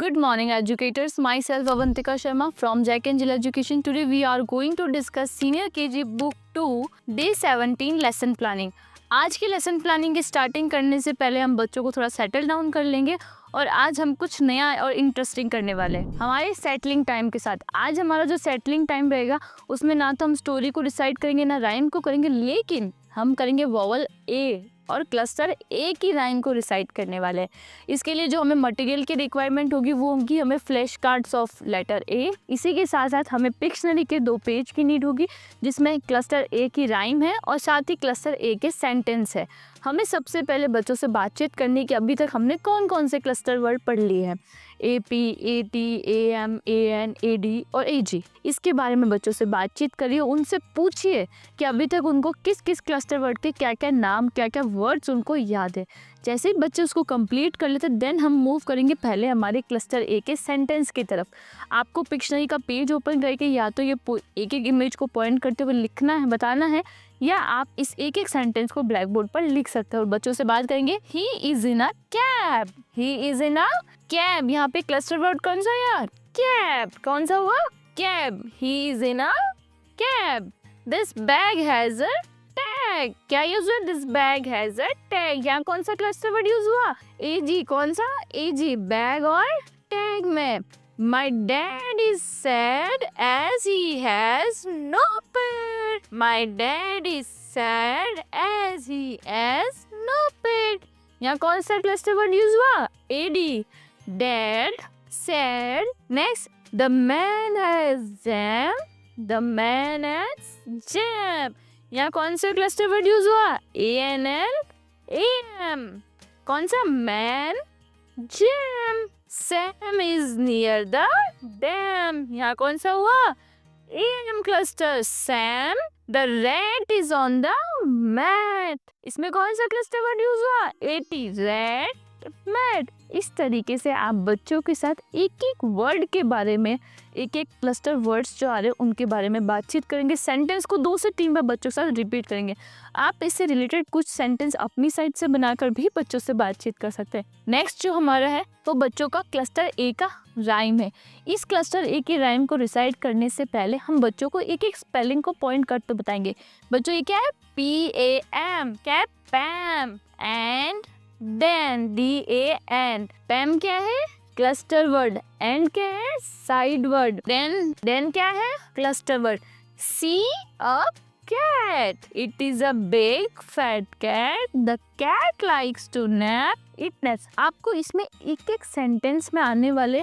Good morning, educators. Myself Avantika Sharma from Jack Angel Education. Today we are going to discuss Senior KG Book 2 Day 17 Lesson Planning. आज की lesson planning की starting करने से पहले हम बच्चों को थोड़ा सेटल डाउन कर लेंगे और आज हम कुछ नया और इंटरेस्टिंग करने वाले हैं हमारे सेटलिंग टाइम के साथ। आज हमारा जो सेटलिंग टाइम रहेगा उसमें ना तो हम स्टोरी को रिसाइट करेंगे ना राइम को करेंगे, लेकिन हम करेंगे वोवल ए और क्लस्टर ए की राइम को रिसाइट करने वाले हैं। इसके लिए जो हमें मटेरियल की रिक्वायरमेंट होगी वो होगी हमें flash cards of letter A. इसी के साथ साथ हमें पिक्शनरी के 2 पेज की नीड होगी जिसमें क्लस्टर ए की राइम है और साथ ही क्लस्टर ए के सेंटेंस है। हमें सबसे पहले बच्चों से बातचीत करनी कि अभी तक हमने कौन कौन से क्लस्टर वर्ड पढ़ लिए हैं, AP, AT, AM, AN, AD और AG। इसके बारे में बच्चों से बातचीत करिए, उनसे पूछिए कि अभी तक उनको किस किस क्लस्टर वर्ड के क्या क्या नाम, क्या क्या वर्ड्स उनको याद है। जैसे ही बच्चे उसको कंप्लीट कर लेते देन हम मूव करेंगे पहले हमारे क्लस्टर ए के सेंटेंस की तरफ। आपको पिक्शनरी का पेज ओपन करके या तो ये एक एक इमेज को पॉइंट करते हुए लिखना है, बताना है, या आप इस एक एक सेंटेंस को ब्लैक बोर्ड पर लिख सकते हैं और बच्चों से बात करेंगे। He is in a cab, he is in a cab. यहाँ पे क्लस्टर वर्ड कौन सा यार? कैब। कौन सा हुआ? Cab. He is in a cab. This bag has a tag. क्या यूज हुआ? This bag has a tag. यहाँ कौन सा क्लस्टर वर्ड यूज हुआ? एजी। कौन सा? एजी। बैग और टैग में। My dad is sad as he has no pet. My dad is sad as he has no pet. यहाँ कौन सा क्लस्टर वर्ड यूज हुआ? AD. Dad, sad. Next, the man has jam. The man has jam. यहाँ कौन सा cluster word use हुआ? ANL, AM. कौन सा? Man, jam. Sam is near the dam. यहाँ कौन सा हुआ? AM cluster. Sam, the rat is on the mat. इसमें कौन सा क्लस्टर वर्ड यूज हुआ? AT, rat, mat. इस तरीके से आप बच्चों के साथ एक एक वर्ड के बारे में, एक एक क्लस्टर वर्ड्स जो आ रहे हैं उनके बारे में बातचीत करेंगे। सेंटेंस को 2 से 3 बार बच्चों के साथ रिपीट करेंगे। आप इससे रिलेटेड कुछ सेंटेंस अपनी साइड से बनाकर भी बच्चों से बातचीत कर सकते हैं। नेक्स्ट जो हमारा है वो बच्चों का क्लस्टर ए का राइम है। इस क्लस्टर ए की राइम को रिसाइट करने से पहले हम बच्चों को एक एक स्पेलिंग को पॉइंट करते बताएंगे। बच्चों ये क्या है? PAM। क्या है? PAM. And then DAN। PAM क्या है? Cluster word. एंड क्या है? Side word. देन क्या है? Cluster word. C a cat. It is a big fat cat. The cat likes to nap. It naps. आपको इसमें एक एक सेंटेंस में आने वाले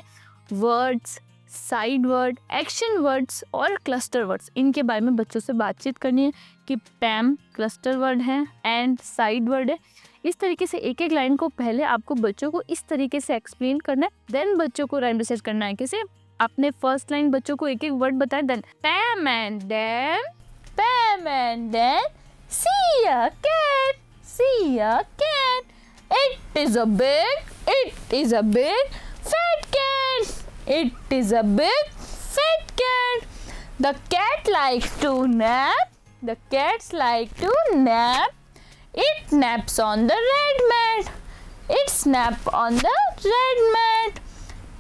words, side word, action words और क्लस्टर वर्ड्स, इनके बारे में बच्चों से बातचीत करनी है कि पैम क्लस्टर वर्ड है एंड साइड वर्ड है। इस तरीके से एक एक लाइन को पहले आपको बच्चों को इस तरीके से एक्सप्लेन करना है, देन बच्चों को राइम रिसर्च करना है। कैसे? आपने फर्स्ट लाइन बच्चों को एक एक वर्ड बताया, then Pam and then, Pam and then, see a cat, see a cat. It is a big fat cat. It is a big fat cat. The cat likes to nap. The cats like to nap. It naps on the red mat. It naps on the red mat.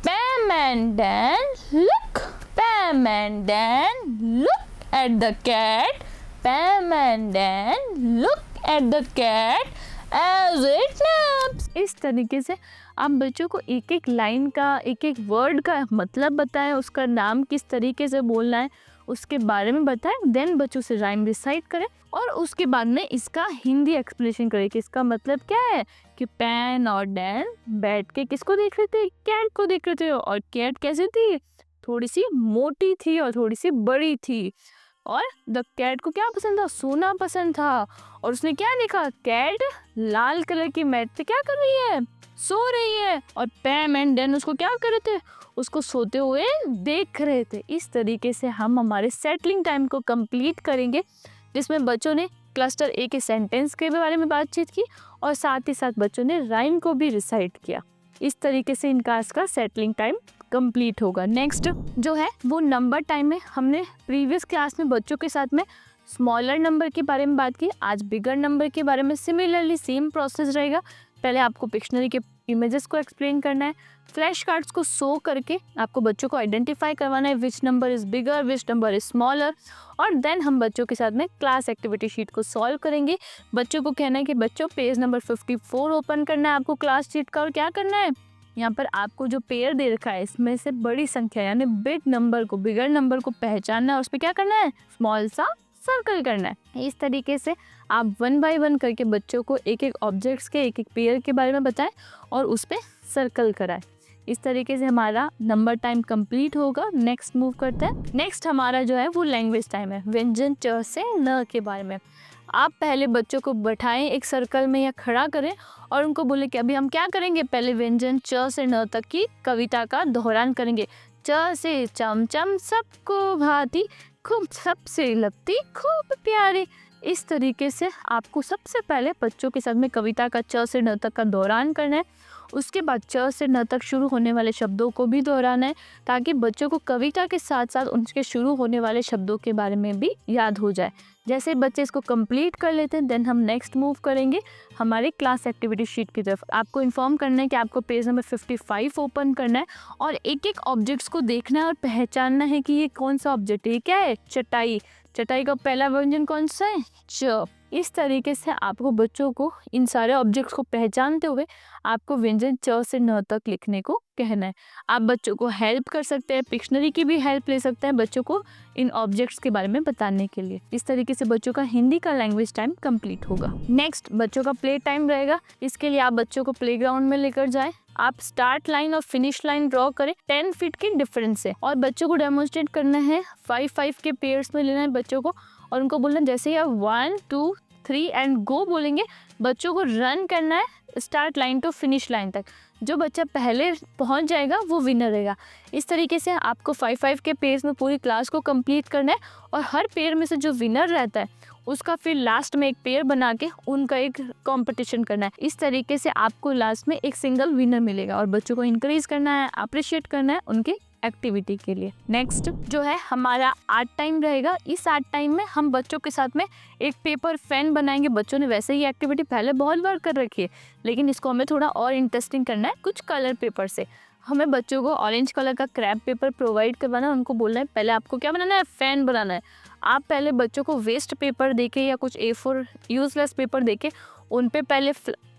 Pam and Dan look. Pam and Dan look at the cat. Pam and Dan look at the cat as it naps. इस तरीके से आप बच्चों को एक एक line का, एक एक वर्ड का मतलब बताएं, उसका नाम किस तरीके से बोलना है उसके बारे में बताएं, देन बच्चों से राइम रिसाइट करें और उसके बाद में इसका हिंदी एक्सप्लेनेशन करें कि इसका मतलब क्या है। कि पैन और डैन बैठ के किसको देख रहे थे? कैट को देख रहे थे। और कैट कैसी थी? थोड़ी सी मोटी थी और थोड़ी सी बड़ी थी। और द कैट को क्या पसंद था? सोना पसंद था। और उसने क्या देखा? कैट लाल कलर की मैट पे क्या कर रही है? सो रही है। और पैम एंड डैन उसको क्या कर रहे थे? उसको सोते हुए देख रहे थे। इस तरीके से हम हमारे सेटलिंग टाइम को कंप्लीट करेंगे जिसमें बच्चों ने क्लस्टर ए के सेंटेंस के बारे में बातचीत की और साथ ही साथ बच्चों ने राइम को भी रिसाइट किया। इस तरीके से इनका इसका सेटलिंग टाइम कंप्लीट होगा। नेक्स्ट जो है वो नंबर टाइम में हमने प्रीवियस क्लास में बच्चों के साथ में स्मॉलर नंबर के बारे में बात की, आज बिगर नंबर के बारे में सिमिलरली सेम प्रोसेस रहेगा। पहले आपको पिक्शनरी के इमेजेस को एक्सप्लेन करना है, फ्लैश कार्ड्स को शो करके आपको बच्चों को आइडेंटिफाई करवाना है which number is bigger, which number is smaller, और देन हम बच्चों के साथ में क्लास एक्टिविटी शीट को सॉल्व करेंगे। बच्चों को कहना है कि बच्चों पेज नंबर 54 ओपन करना है आपको क्लास शीट का, और क्या करना है, यहाँ पर आपको जो पेयर दे रखा है इसमें से बड़ी संख्या यानी बिग नंबर को, बिगर नंबर को पहचानना है, और उस पर क्या करना है, स्मॉल सा सर्कल करना है। इस तरीके से आप 1 बाय 1 करके बच्चों को एक एक ऑब्जेक्ट्स के, एक एक पेयर के बारे में बताएं और उस पर सर्कल कराएं। इस तरीके से हमारा नंबर टाइम कंप्लीट होगा। नेक्स्ट मूव करते हैं। नेक्स्ट हमारा जो है वो लैंग्वेज टाइम है, व्यंजन च से न के बारे में। आप पहले बच्चों को बैठाएं एक सर्कल में या खड़ा करें और उनको बोले कि अभी हम क्या करेंगे, पहले व्यंजन च से न तक की कविता का दोहरान करेंगे। च से चमचम सबको भाती, खूब सबसे लगती खूब प्यारी। इस तरीके से आपको सबसे पहले बच्चों के साथ में कविता का च से न तक का दोहरान करना है। उसके बाद च से न तक शुरू होने वाले शब्दों को भी दोहराना है, ताकि बच्चों को कविता के साथ साथ उनके शुरू होने वाले शब्दों के बारे में भी याद हो जाए। जैसे बच्चे इसको कंप्लीट कर लेते हैं, देन हम नेक्स्ट मूव करेंगे हमारे क्लास एक्टिविटी शीट की तरफ। आपको इन्फॉर्म करना है कि आपको पेज नंबर 55 ओपन करना है और एक एक ऑब्जेक्ट्स को देखना है और पहचानना है कि ये कौन सा ऑब्जेक्ट है। क्या है, चटाई। चटाई का पहला व्यंजन कौन सा है, च। इस तरीके से आपको बच्चों को इन सारे ऑब्जेक्ट्स को पहचानते हुए आपको व्यंजन च से न तक लिखने को कहना है। आप बच्चों को हेल्प कर सकते हैं, पिक्शनरी की भी हेल्प ले सकते हैं बच्चों को इन ऑब्जेक्ट्स के बारे में बताने के लिए। इस तरीके से बच्चों का हिंदी का लैंग्वेज टाइम कंप्लीट होगा। नेक्स्ट बच्चों का प्ले टाइम रहेगा। इसके लिए आप बच्चों को प्लेग्राउंड में लेकर जाएं। आप स्टार्ट लाइन और फिनिश लाइन ड्रॉ करें 10 फीट के डिफरेंस से, और बच्चों को डेमोन्स्ट्रेट करना है 5-5 के पेयर्स में लेना है बच्चों को, और उनको बोलना जैसे ही आप 1 2 3 एंड गो बोलेंगे बच्चों को रन करना है start line to finish line तक। जो बच्चा पहले पहुंच जाएगा वो विनर रहेगा। इस तरीके से आपको 5-5 के पेयर्स में पूरी क्लास को कंप्लीट करना है, और हर पेयर में से जो विनर रहता है उसका फिर लास्ट में एक पेयर बना के उनका एक कंपटीशन करना है। इस तरीके से आपको लास्ट में एक सिंगल विनर मिलेगा, और बच्चों को इंकरेज करना है, अप्रिशिएट करना है उनके एक्टिविटी के लिए। नेक्स्ट जो है हमारा आर्ट टाइम रहेगा। इस आर्ट टाइम में हम बच्चों के साथ में एक पेपर फैन बनाएंगे। बच्चों ने वैसे ही एक्टिविटी पहले बहुत बार कर रखी है, लेकिन इसको हमें थोड़ा और इंटरेस्टिंग करना है कुछ कलर पेपर से। हमें बच्चों को ऑरेंज कलर का क्रैप पेपर प्रोवाइड करवाना है। उनको बोलना है पहले आपको क्या बनाना है, फैन बनाना है। आप पहले बच्चों को वेस्ट पेपर देके या कुछ A4 यूजलेस पेपर देके उन पे पहले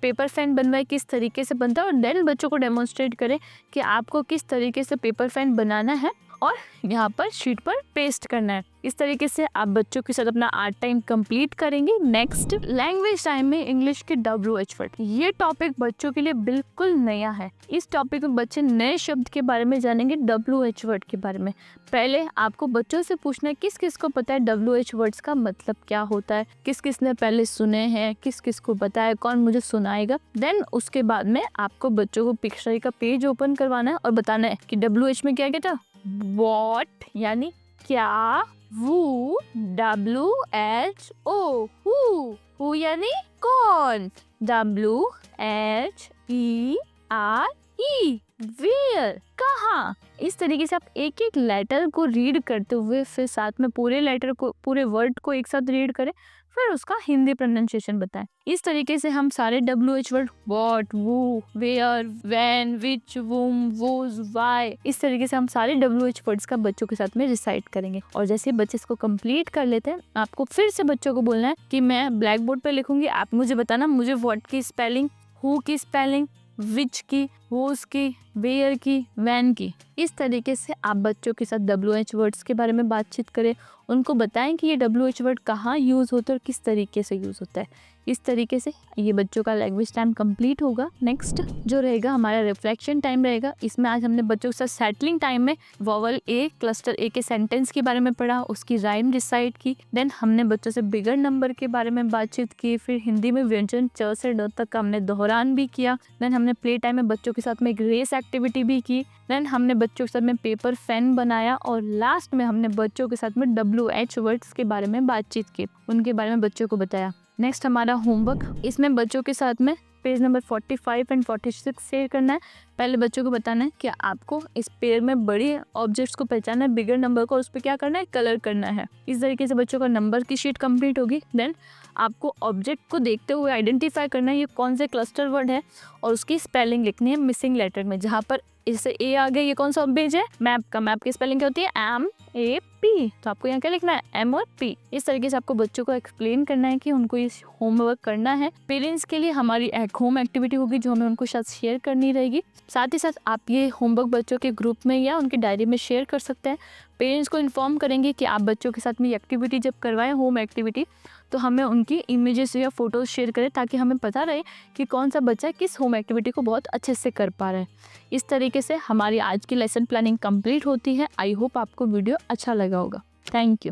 पेपर फैन बनवाए किस तरीके से बनता है, और देन बच्चों को डेमोन्स्ट्रेट करें कि आपको किस तरीके से पेपर फैन बनाना है और यहाँ पर शीट पर पेस्ट करना है। इस तरीके से आप बच्चों के साथ अपना आर्ट टाइम कंप्लीट करेंगे। नेक्स्ट लैंग्वेज टाइम में इंग्लिश के WH वर्ड। ये टॉपिक बच्चों के लिए बिल्कुल नया है। इस टॉपिक में बच्चे नए शब्द के बारे में जानेंगे, WH वर्ड के बारे में। पहले आपको बच्चों से पूछना है किस किस को पता है WH वर्ड्स का मतलब क्या होता है, किस किस ने पहले सुने हैं, किस किस को पता है, कौन मुझे सुनाएगा। देन उसके बाद में आपको बच्चों को पिक्चरी का पेज ओपन करवाना है और बताना है कि WH में क्या क्या था, वॉट यानी क्या, वू WHO, हु यानी कौन, WHERE, वेयर कहाँ। इस तरीके से आप एक एक लेटर को रीड करते हुए फिर साथ में पूरे लेटर को, पूरे वर्ड को एक साथ रीड करें, फिर उसका हिंदी प्रोनाउंसिएशन बताएं। इस तरीके से हम सारे WH word what, who, where, when, which, whom, whose, why, इस तरीके से हम सारे WH वर्ड्स का बच्चों के साथ में रिसाइट करेंगे। और जैसे बच्चे इसको कंप्लीट कर लेते हैं, आपको फिर से बच्चों को बोलना है कि मैं ब्लैक बोर्ड पे लिखूंगी, आप मुझे बताना मुझे व्हाट की स्पेलिंग, हु की स्पेलिंग, विच की, वोज की, वेयर की, वैन की। इस तरीके से आप बच्चों के साथ WH वर्ड्स के बारे में बातचीत करें, उनको बताएं कि ये WH वर्ड कहाँ यूज़ होता है और किस तरीके से यूज़ होता है। इस तरीके से ये बच्चों का लैंग्वेज टाइम कंप्लीट होगा। नेक्स्ट जो रहेगा हमारा रिफ्लेक्शन टाइम रहेगा। इसमें आज हमने बच्चों के साथ सेटलिंग टाइम में वॉवल A, क्लस्टर A के सेंटेंस के बारे में पढ़ा, उसकी राइम डिसाइड की। देन हमने बच्चों से बिगर नंबर के बारे में बातचीत की। फिर हिंदी में व्यंजन च से ड तक का हमने दोहरान भी किया। देन हमने प्ले टाइम में बच्चों के साथ में एक रेस एक्टिविटी भी की। देन हमने बच्चों के साथ में पेपर फैन बनाया, और लास्ट में हमने बच्चों के साथ में WH वर्ड्स के बारे में बातचीत की, उनके बारे में बच्चों को बताया। नेक्स्ट हमारा होमवर्क। इसमें बच्चों के साथ में पेज नंबर 45 एंड 46 शेयर करना है। पहले बच्चों को बताना है कि आपको इस पेयर में बड़ी ऑब्जेक्ट्स को पहचानना है, बिगर नंबर को, और उस पर क्या करना है, कलर करना है। इस तरीके से बच्चों का नंबर की शीट कंप्लीट होगी। देन आपको ऑब्जेक्ट को देखते हुए आइडेंटिफाई करना है ये कौन से क्लस्टर वर्ड है, और उसकी स्पेलिंग लिखनी है मिसिंग लेटर में। जहाँ पर इससे ए आ गया, ये कौन सा पेज है, मैप का। मैप की स्पेलिंग क्या होती है, MAP। तो आपको यहाँ क्या लिखना है, M और P। इस तरीके से आपको बच्चों को एक्सप्लेन करना है कि उनको इस होमवर्क करना है। पेरेंट्स के लिए हमारी होम एक्टिविटी होगी जो हमें उनको साथ शेयर करनी रहेगी। साथ ही साथ आप ये होमवर्क बच्चों के ग्रुप में या उनकी डायरी में शेयर कर सकते हैं। पेरेंट्स को इन्फॉर्म करेंगे कि आप बच्चों के साथ में एक्टिविटी जब करवाएं, होम एक्टिविटी, तो हमें उनकी इमेजेस या फोटोज शेयर करें ताकि हमें पता रहे कि कौन सा बच्चा किस होम एक्टिविटी को बहुत अच्छे से कर पा रहा है। इस तरीके से हमारी आज की लेसन प्लानिंग कंप्लीट होती है। आई होप आपको वीडियो अच्छा लगा होगा। Thank you.